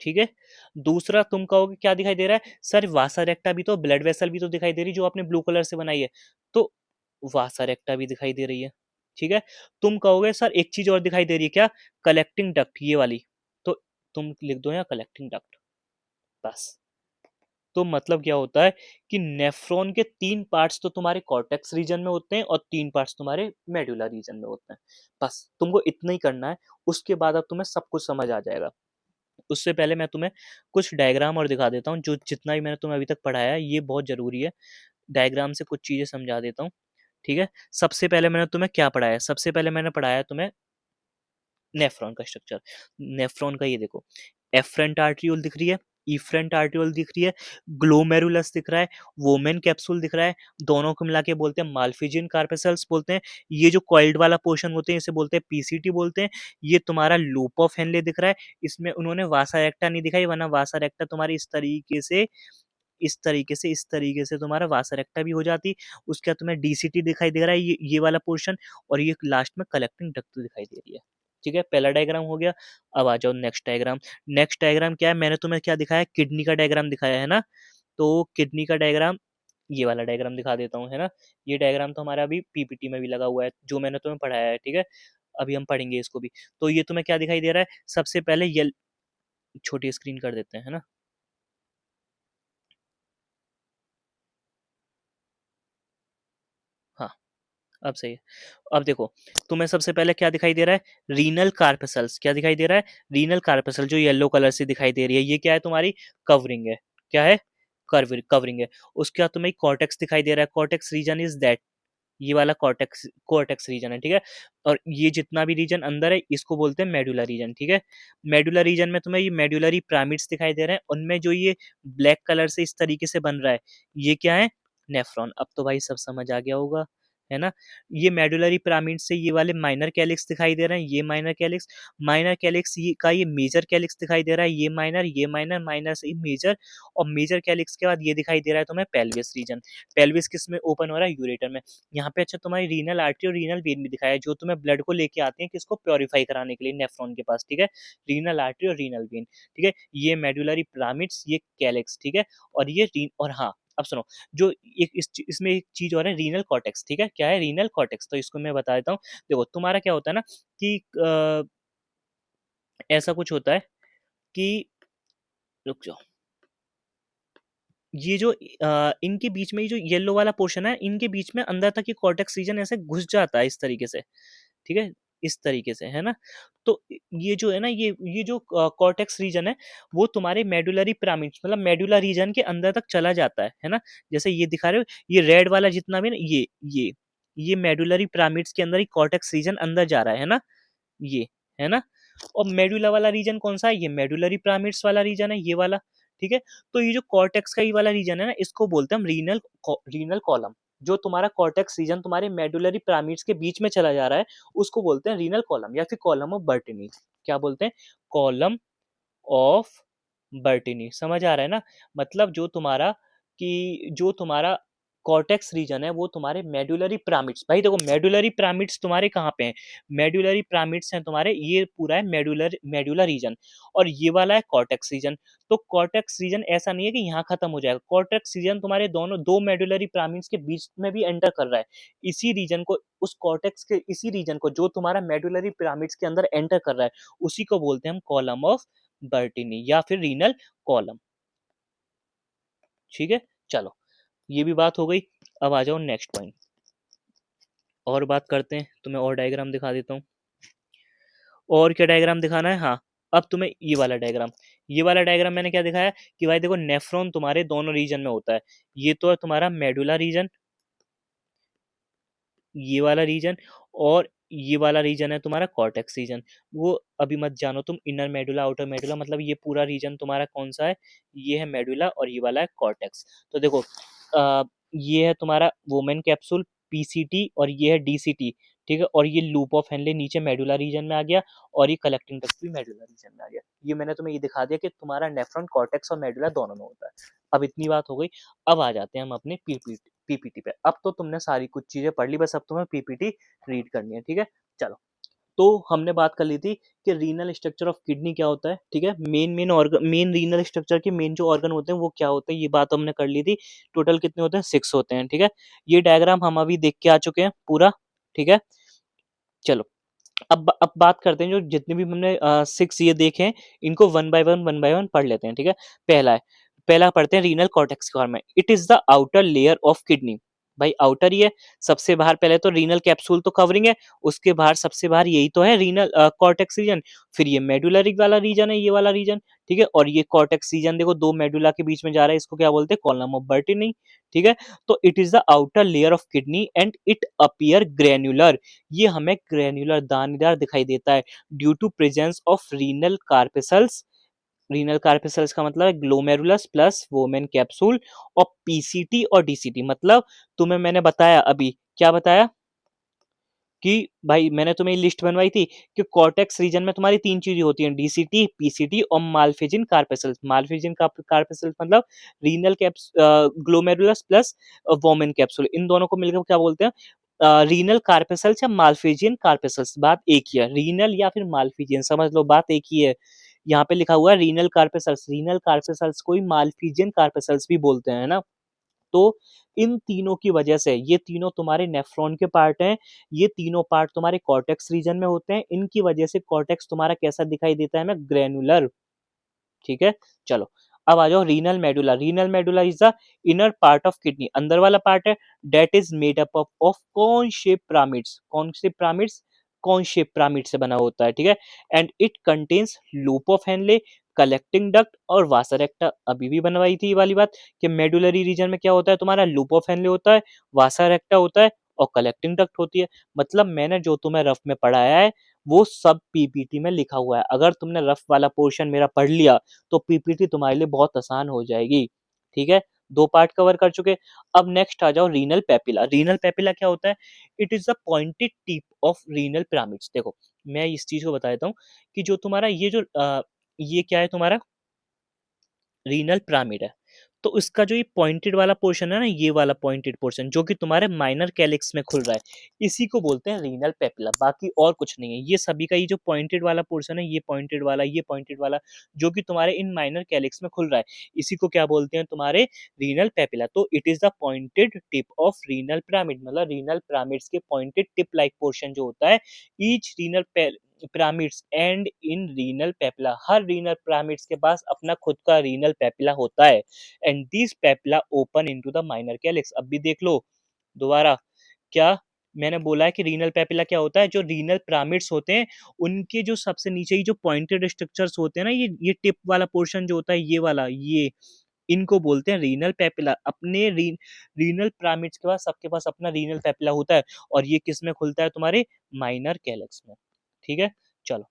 ठीक है। दूसरा तुम कहोगे क्या दिखाई दे रहा है? सर वासा रेक्टा भी तो, ब्लड वेसल भी तो दिखाई दे रही जो आपने ब्लू कलर से बनाई है, तो वासा रेक्टा भी दिखाई दे रही है, ठीक है। तुम कहोगे सर एक चीज और दिखाई दे रही है, क्या? कलेक्टिंग डक्ट, ये वाली। तो तुम लिख दो यहाँ कलेक्टिंग डक्ट, बस। तो मतलब क्या होता है कि नेफ्रॉन के तीन पार्ट्स तो तुम्हारे कॉर्टेक्स रीजन में होते हैं और तीन पार्ट्स तुम्हारे मेडुला रीजन में होते हैं। बस तुमको इतना ही करना है, उसके बाद अब तुम्हें सब कुछ समझ आ जाएगा। उससे पहले मैं तुम्हें कुछ डायग्राम और दिखा देता हूँ, जो जितना भी मैंने तुम्हें अभी तक पढ़ाया है ये बहुत जरूरी है। डायग्राम से कुछ चीजें समझा देता हूँ, ठीक है। सबसे पहले मैंने तुम्हें क्या पढ़ाया? सबसे पहले मैंने पढ़ाया तुम्हें नेफ्रॉन का स्ट्रक्चर। नेफ्रॉन का ये देखो, एफरेंट आर्ट्रियोल दिख रही है, इफ्रेंट आर्ट्रियोल दिख रही है, ग्लोमेरुलस दिख रहा है, वोमेन कैप्सूल दिख रहा है। दोनों को मिला के बोलते हैं माल्फिजियन कार्पेसल्स बोलते हैं। ये जो कॉइल्ड वाला पोर्शन होते हैं इसे बोलते हैं पीसीटी बोलते हैं। ये तुम्हारा लूप ऑफ हेनले दिख रहा है, इसमें उन्होंने वासा रेक्टा नहीं दिखाई, वरना वासा रेक्टा तुम्हारी इस तरीके से तुम्हारा वासा रेक्टा भी हो जाती। उसके बाद तुम्हें डीसीटी दिखाई दे रहा है, ये वाला पोर्शन। और ये लास्ट में कलेक्टिंग डक्ट दिखाई दे रही है, ठीक है। पहला डायग्राम हो गया। अब आ जाओ नेक्स्ट डायग्राम। नेक्स्ट डायग्राम क्या है? मैंने तुम्हें क्या दिखाया? किडनी का डायग्राम दिखाया है ना। तो किडनी का डायग्राम ये वाला डायग्राम दिखा देता हूँ, है ना? ये डायग्राम तो हमारा अभी पीपीटी में भी लगा हुआ है, जो मैंने तुम्हें पढ़ाया है, ठीक है? अभी हम पढ़ेंगे इसको भी। तो ये तुम्हें क्या दिखाई दे रहा है? सबसे पहले छोटी स्क्रीन कर देते हैं, है ना? हाँ, अब सही है। अब देखो, तुम्हें सबसे पहले क्या दिखाई दे रहा है? रीनल कार्पेसल्स। क्या दिखाई दे रहा है? रीनल कार्पेसल, जो येलो कलर से दिखाई दे रही है, ये क्या है? तुम्हारी कवरिंग है। क्या है? कवरिंग है। उसके बाद तुम्हें कॉर्टेक्स दिखाई दे रहा है। कॉर्टेक्स रीजन इज दैट, ये वाला कॉर्टेक्स कॉर्टेक्स रीजन है, ठीक है? और ये जितना भी रीजन अंदर है, इसको बोलते हैं मेडुला रीजन, ठीक है? मेडुला रीजन में तुम्हें ये मेडुलरी पिरामिड्स दिखाई दे रहे हैं, उनमें जो ये ब्लैक कलर से इस तरीके से बन रहा है, ये क्या है? नेफ्रॉन। अब तो भाई सब समझ आ गया होगा, है ना? ये मेडुलरी पिरामिड से ये वाले माइनर कैलिक्स दिखाई दे रहे हैं, ये माइनर कैलिक्स ये का ये मेजर कैलिक्स दिखाई दे रहा है, ये माइनर, माइनर से मेजर, और मेजर कैलिक्स के बाद ये दिखाई दे रहा है तुम्हें पेल्विस रीजन। पेल्विस किस में ओपन हो रहा है? यूरेटर में। यहाँ पे अच्छा तुम्हारी रीनल आर्टरी और रीनल वेन भी दिखाया है, जो तुम्हें ब्लड को लेके आते हैं किसको? प्योरीफाई कराने के लिए नेफ्रॉन के पास, ठीक है? रीनल आर्टरी और रीनल वेन, ठीक है? ये मेडुलरी पिरामिड्स, ये कैलिक्स, ठीक है? और ये रीन, और हाँ, अब सुनो, जो एक इसमें एक चीज और है, रीनल कॉर्टेक्स, ठीक है? क्या है? Renal cortex. तो इसको मैं बता देता हूँ। देखो, तुम्हारा क्या होता है ना कि ऐसा कुछ होता है कि, रुक जाओ, ये जो इनके बीच में ये जो येलो वाला पोर्शन है, इनके बीच में अंदर तक ये कॉर्टेक्स रीजन ऐसे घुस जाता है इस तरीके से, ठीक है? इस तरीके से, है ना? तो ये जो है ना, ये जो कॉर्टेक्स रीजन है, वो तुम्हारे मेडुलरी पिरामिड्स, मतलब मेडुला रीजन के अंदर तक चला जाता है ना? जैसे ये दिखा रहे हो, ये रेड वाला जितना भी ना, ये मेडुलरी पिरामिड्स के अंदर ही कॉर्टेक्स रीजन अंदर जा रहा है ना? ये, है ना? और मेडुला वाला रीजन कौन सा है? ये मेडुलरी पिरामिड्स वाला रीजन है, ये वाला, ठीक है? तो ये जो कॉर्टेक्स का ये वाला रीजन है ना, इसको बोलते हैं हम रीनल कॉलम। जो तुम्हारा कॉर्टेक्स रीजन तुम्हारे मेडुलरी पिरामिड्स के बीच में चला जा रहा है, उसको बोलते हैं रीनल कॉलम, या फिर कॉलम ऑफ बर्टिनी। क्या बोलते हैं? Column of Bertini. समझ आ रहा है ना? मतलब जो तुम्हारा कॉर्टेक्स रीजन है, वो तुम्हारे मेडुलरी पिरामिड्स, भाई देखो, मेडुलरी पिरामिड्स तुम्हारे कहाँ पे हैं? मेडुलरी पिरामिड्स हैं तुम्हारे, ये पूरा है मेडुलर रीजन, और ये वाला है कॉर्टेक्स रीजन। तो कॉर्टेक्स रीजन ऐसा नहीं है कि यहाँ खत्म हो जाएगा। कॉर्टेक्स रीजन तुम्हारे दोनों दो मेडुलरी पिरामिड्स के बीच में भी एंटर कर रहा है। इसी रीजन को, उस कॉर्टेक्स के इसी रीजन को, जो तुम्हारा मेडुलरी पिरामिड्स के अंदर एंटर कर रहा है, उसी को बोलते हैं हम कॉलम ऑफ बर्टिनी, या फिर रीनल कॉलम, ठीक है? चलो, ये भी बात हो गई। अब आ जाओ नेक्स्ट पॉइंट, और बात करते हैं। तुम्हें और डायग्राम दिखा देता हूँ। और क्या डायग्राम दिखाना है? हाँ, अब तुम्हें ये वाला डायग्राम मैंने क्या दिखाया कि भाई देखो, नेफ्रॉन तुम्हारे दोनों रीजन में होता है। ये तो है तुम्हारा मेडुला रीजन, ये वाला रीजन, और ये वाला रीजन है तुम्हारा कॉर्टेक्स रीजन। वो अभी मत जानो तुम, इनर मेडुला आउटर मेडुला, मतलब ये पूरा रीजन तुम्हारा कौन सा है? ये है मेडुला, और ये वाला है कॉर्टेक्स। तो देखो, ये है तुम्हारा वोमेन कैप्सूल, पीसीटी, और ये है डीसीटी, ठीक है? और ये लूप ऑफ हेनले नीचे मेडुला रीजन में आ गया, और ये कलेक्टिंग डक्ट भी मेडुला रीजन में आ गया। ये मैंने तुम्हें ये दिखा दिया कि तुम्हारा नेफ्रॉन कॉर्टेक्स और मेडुला दोनों में होता है। अब इतनी बात हो गई। अब आ जाते हैं हम अपने पीपीटी पे। अब तो तुमने सारी कुछ चीजें पढ़ ली, बस अब तुम्हें पीपीटी रीड करनी है, ठीक है? चलो, तो हमने बात कर ली थी कि रीनल स्ट्रक्चर ऑफ किडनी क्या होता है, ठीक है? मेन रीनल स्ट्रक्चर के मेन जो ऑर्गन होते हैं वो क्या होते हैं, ये बात हमने कर ली थी। टोटल कितने होते हैं? 6 होते हैं, ठीक है? ये डायग्राम हम अभी देख के आ चुके हैं पूरा, ठीक है? चलो, अब बात करते हैं, जो जितने भी हमने 6 ये देखे हैं, इनको वन बाय वन पढ़ लेते हैं, ठीक है? पहला पढ़ते हैं रीनल कॉर्टेक्स के बारे में। It is the outer layer of kidney. भाई आउटर ही है, सबसे बाहर पहले तो रीनल कैप्सूल तो कवरिंग है, उसके बाहर सबसे बाहर यही तो है रीनल कॉर्टेक्स रीजन। फिर ये मेडुलरी वाला रीजन है, ये वाला रीजन, ठीक है? और ये कॉर्टेक्स रीजन देखो, दो मेडुला के बीच में जा रहा है, इसको क्या बोलते हैं? कॉलम ऑफ बर्टिनी, ठीक है? तो it is the outer layer of kidney and it appear granular. ये हमें ग्रेन्युलर दानेदार दिखाई देता है, due to presence of renal corpuscles. Renal corpuscles का मतलब है ग्लोमेरुलस प्लस वोमेन कैप्सूल, और पीसीटी और डीसीटी, मतलब तुम्हें मैंने बताया अभी, क्या बताया कि भाई मैंने तुम्हें लिस्ट बनवाई थी कि कॉर्टेक्स रीजन में तुम्हारी तीन चीजें होती हैं, डीसीटी, पीसीटी और माल्फिजिन कार्पेसल्स। माल्फिजिन कार्पेसल्स मतलब renal caps glomerulus plus Bowman capsule, इन दोनों को मिलकर क्या बोलते हैं? रीनल कार्पेसल्स या माल्फिजियन कार्पेसल्स। बात एक ही है, रीनल या फिर माल्फिजियन, समझ लो बात एक ही है। यहाँ पे लिखा हुआ है रीनल कार्पेसल्स को ही माल्फिजियन कार्पेसल्स भी बोलते हैं, ना? तो इन तीनों की वजह से, ये तीनों तुम्हारे नेफ्रॉन के पार्ट हैं, ये तीनों पार्ट तुम्हारे कॉर्टेक्स रीजन में होते हैं, इनकी वजह से कॉर्टेक्स तुम्हारा कैसा दिखाई देता है, हमें ग्रेनुलर। ठीक है, चलो अब आ जाओ renal medulla. Renal medulla is the inner part of kidney, अंदर वाला पार्ट है, that is made up of cone shape pyramids. कौन से पिरामिड्स? कॉन शेप पिरामिड से बना होता है। ठीक है, and it contains loop of Henle, collecting duct और वासा रेक्टा। अभी भी बनवाई थी ये वाली बात कि मेडुलरी रीजन में क्या होता है, तुम्हारा लूप ऑफ हेनले होता है, वासा रेक्टा होता है और कलेक्टिंग डक्ट होती है। मतलब मैंने जो तुम्हें रफ में पढ़ाया है वो सब पीपीटी में लिखा हुआ है। अगर तुमने रफ वाला पोर्शन मेरा पढ़ लिया तो पीपीटी तुम्हारे लिए बहुत आसान हो जाएगी। ठीक है, दो पार्ट कवर कर चुके। अब नेक्स्ट आ जाओ रीनल पेपिला। रीनल पेपिला क्या होता है? It is the pointed tip of renal pyramids. देखो मैं इस चीज को बता देता हूँ कि जो तुम्हारा ये क्या है, तुम्हारा रीनल पिरामिड है, तो इसका जो ये पॉइंटेड वाला पोर्शन है ना, ये वाला पॉइंटेड पोर्शन जो कि तुम्हारे माइनर कैलिक्स में खुल रहा है, इसी को बोलते हैं रीनल पेपिला। बाकी और कुछ नहीं है, ये सभी का ये जो पॉइंटेड वाला पोर्शन है, ये पॉइंटेड वाला, ये पॉइंटेड वाला, जो कि तुम्हारे इन माइनर कैलिक्स में खुल रहा है, इसी को क्या बोलते हैं, तुम्हारे रीनल पेपिला। तो it is the pointed tip of renal pyramid, मतलब रीनल पिरामिड्स के पॉइंटेड टिप लाइक पोर्शन जो होता है, each renal pyramids and in renal papilla. Her renal pyramids के पास अपना खुद का रीनल पेपिला होता है, and this papilla open into the minor calyx. अब भी देख लो दोबारा, क्या मैंने बोला है कि रीनल पेपिला क्या होता है, जो रीनल पिरामिड्स होते हैं उनके जो सबसे नीचे ही जो पॉइंटेड स्ट्रक्चर्स होते हैं ना, ये टिप वाला पोर्शन जो होता है, ये वाला, ये इनको बोलते हैं रीनल पेपिला। अपने रीनल पिरामिड्स के पास सबके पास अपना रीनल पेपिला होता है, और ये किस में खुलता है, तुम्हारे माइनर कैलिक्स में। ठीक है, चलो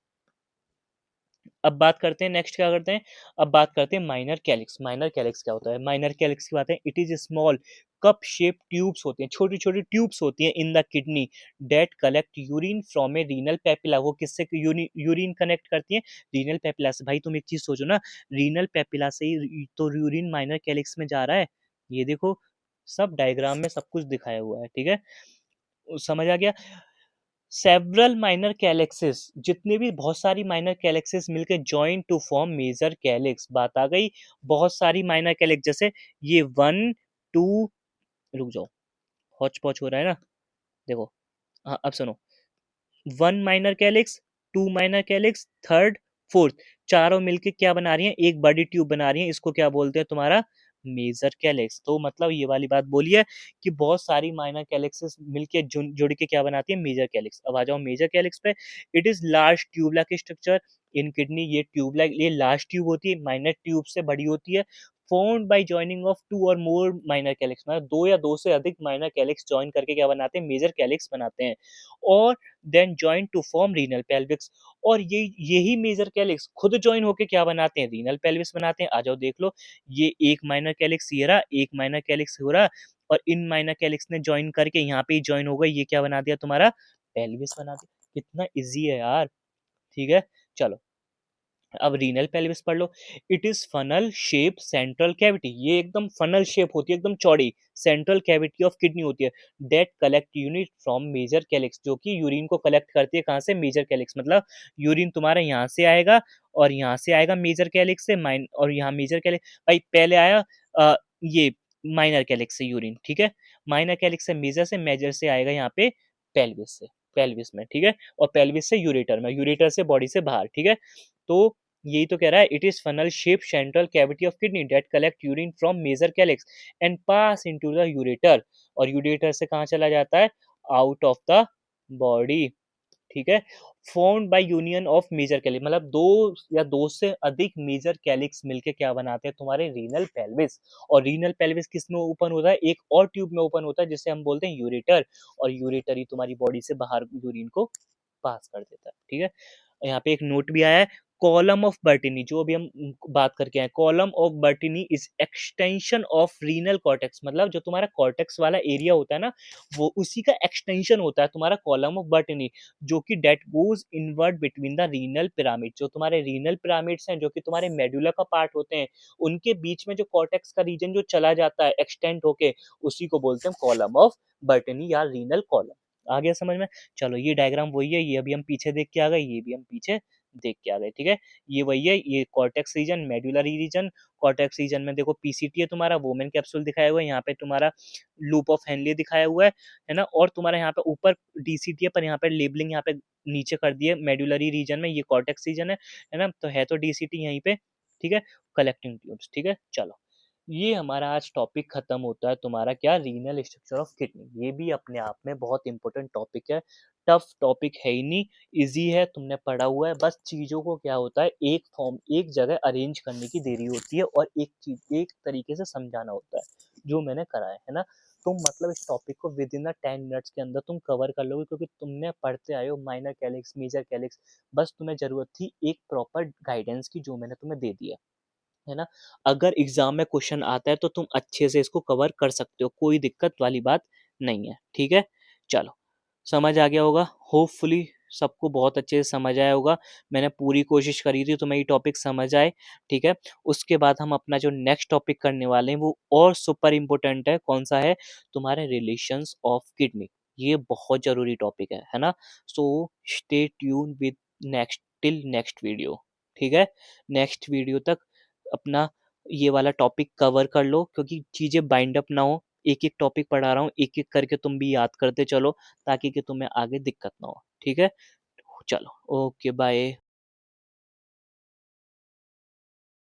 अब बात करते हैं, नेक्स्ट क्या करते हैं, अब बात करते हैं माइनर कैलिक्स। माइनर कैलिक्स क्या होता है? माइनर कैलिक्स की बात है, it is small cup shape tubes होती हैं, छोटी छोटी ट्यूब्स होती हैं in the kidney that collect urine from a renal papilla. वो किससे यूरिन कनेक्ट करती हैं? रीनल पेपिला से। भाई तुम एक चीज सोचो ना, रीनल पेपिला से ही तो यूरिन माइनर कैलिक्स में जा रहा है। ये देखो सब डायग्राम में सब कुछ दिखाया हुआ है। ठीक है, समझ आ गया। सेवरल माइनर कैलेक्सिस, जितने भी बहुत सारी माइनर कैलेक्सिस मिलकर join to form major calyx. बात आ गई, बहुत सारी माइनर कैलिक्स, जैसे ये 1 2, रुक जाओ हौच पौच हो रहा है ना, देखो, हाँ अब सुनो, 1 minor calyx, 2 minor calyx, third, fourth, चारों मिलके क्या बना रही हैं, एक बड़ी ट्यूब बना रही हैं, इसको क्या बोलते हैं, तुम्हारा मेजर कैलिक्स। तो मतलब ये वाली बात बोली है कि बहुत सारी माइनर कैलिक्सेस मिलके जुड़ के क्या बनाती है, मेजर कैलिक्स। अब आ जाओ मेजर कैलिक्स पे। It is large tube like structure in kidney. ये ट्यूब लाइक, ये लार्ज ट्यूब होती है, माइनर ट्यूब से बड़ी होती है, formed by joining of 2 or more minor calyx, मतलब दो या दो से अधिक माइनर कैलिक्स ज्वाइन करके क्या बनाते हैं, मेजर कैलिक्स बनाते हैं, और then join to form renal pelvis. और यही मेजर कैलिक्स खुद ज्वाइन होके क्या बनाते हैं, रीनल पेल्विस बनाते हैं। आ जाओ देख लो, ये एक माइनर कैलिक्स ये रहा, एक माइनर कैलिक्स हो रहा, और इन माइनर कैलिक्स ने ज्वाइन करके यहाँ पे ही ज्वाइन हो गए, ये क्या बना दिया, तुम्हारा पेल्विस बना दिया। कितना इजी है यार। ठीक है, चलो अब रीनल पेल्विस पढ़ लो। It is funnel shape central cavity, ये एकदम फनल शेप होती है, एकदम चौड़ी सेंट्रल कैविटी ऑफ किडनी होती है, that collect unit from major calyx, जो कि यूरिन को कलेक्ट करती है, कहाँ से, मेजर कैलिक्स। मतलब यूरिन तुम्हारा यहाँ से आएगा और यहाँ से आएगा मेजर कैलिक्स से, माइन और यहाँ मेजर कैलिक्स, भाई पहले आया ये माइनर कैलिक्स से यूरिन, ठीक है, माइनर कैलिक्स से मेजर, से मेजर से आएगा यहाँ पे पेल्विस से, पेल्विस में, ठीक है, और पेल्विस से यूरेटर में, यूरेटर से बॉडी से बाहर। ठीक है, तो यही तो कह रहा है, it is funnel shape central cavity of kidney that collect urine from major calyx and pass into the ureter, और यूरेटर से कहाँ चला जाता है, आउट ऑफ द बॉडी। ठीक है, formed by union of major calyx, मतलब दो या दो से अधिक मेजर कैलिक्स मिलके क्या बनाते हैं, तुम्हारे रीनल पेल्विस। और रीनल पेल्विस किस में ओपन होता है, एक और ट्यूब में ओपन होता है जिसे हम बोलते हैं यूरेटर, और यूरेटर ही तुम्हारी बॉडी से बाहर यूरिन को पास कर देता है। ठीक है, यहाँ पे एक नोट भी आया है, कॉलम ऑफ बर्टिनी, जो अभी हम बात करके आए, column of Bertini is extension of renal cortex, मतलब जो तुम्हारा कॉर्टेक्स वाला एरिया होता है ना, वो उसी का एक्सटेंशन होता है तुम्हारा कॉलम ऑफ बर्टिनी, जो कि that goes inward between the renal pyramid, जो तुम्हारे रीनल पिरामिड्स हैं, जो कि तुम्हारे मेडुला का पार्ट होते हैं, उनके बीच में जो कॉर्टेक्स का रीजन जो चला जाता है एक्सटेंड होके, उसी को बोलते हैं कॉलम ऑफ बर्टिनी या रीनल कॉलम। आ गया समझ में? चलो ये डायग्राम वही है, ये अभी हम पीछे देख के आ गए, ये भी हम पीछे देख के आ गए, ठीक है। ये वही है, ये cortex region, medullary region. Cortex region में देखो पीसीटी है तुम्हारा, वोमेन कैप्सूल दिखाया हुआ है, यहाँ पे तुम्हारा लूप ऑफ हेनले दिखाया हुआ है ना, और तुम्हारा यहाँ पे ऊपर डीसीटी है, पर यहाँ पे लेबलिंग यहाँ पे नीचे कर दी है मेडुलरी रीजन में, ये कॉर्टेक्स रीजन है ना, तो है तो डीसीटी यहीं पे, ठीक है, कलेक्टिंग ट्यूब्स, ठीक है। चलो, ये हमारा आज टॉपिक खत्म होता है, तुम्हारा क्या, रीनल स्ट्रक्चर ऑफ किडनी। ये भी अपने आप में बहुत इंपॉर्टेंट टॉपिक है, टफ टॉपिक है ही नहीं, इजी है, तुमने पढ़ा हुआ है, बस चीज़ों को क्या होता है, एक फॉर्म एक जगह अरेंज करने की देरी होती है, और एक चीज एक तरीके से समझाना होता है, जो मैंने करा है ना। तुम मतलब इस टॉपिक को विद इन 10 मिनट्स के अंदर तुम कवर कर लोगे, क्योंकि तुमने पढ़ते आए हो माइनर कैलिक्स, मेजर कैलिक्स, बस तुम्हें जरूरत थी एक प्रॉपर गाइडेंस की, जो मैंने तुम्हें दे दिया है ना। अगर एग्जाम में क्वेश्चन आता है तो तुम अच्छे से इसको कवर कर सकते हो, कोई दिक्कत वाली बात नहीं है, ठीक है। चलो, समझ आ गया होगा, होपफुली सबको बहुत अच्छे से समझ आया होगा। मैंने पूरी कोशिश करी थी तुम्हें ये टॉपिक समझ आए, ठीक है। उसके बाद हम अपना जो नेक्स्ट टॉपिक करने वाले हैं वो और सुपर इम्पोर्टेंट है, कौन सा है, तुम्हारे रिलेशंस ऑफ किडनी। ये बहुत जरूरी टॉपिक है ना। So stay tune with next till next video, ठीक है। नेक्स्ट वीडियो तक अपना ये वाला टॉपिक कवर कर लो, क्योंकि चीज़ें बाइंड अप ना हो। एक एक टॉपिक पढ़ा रहा हूँ, एक एक करके तुम भी याद करते चलो, ताकि कि तुम्हें आगे दिक्कत ना हो, ठीक है। चलो, ओके, बाय।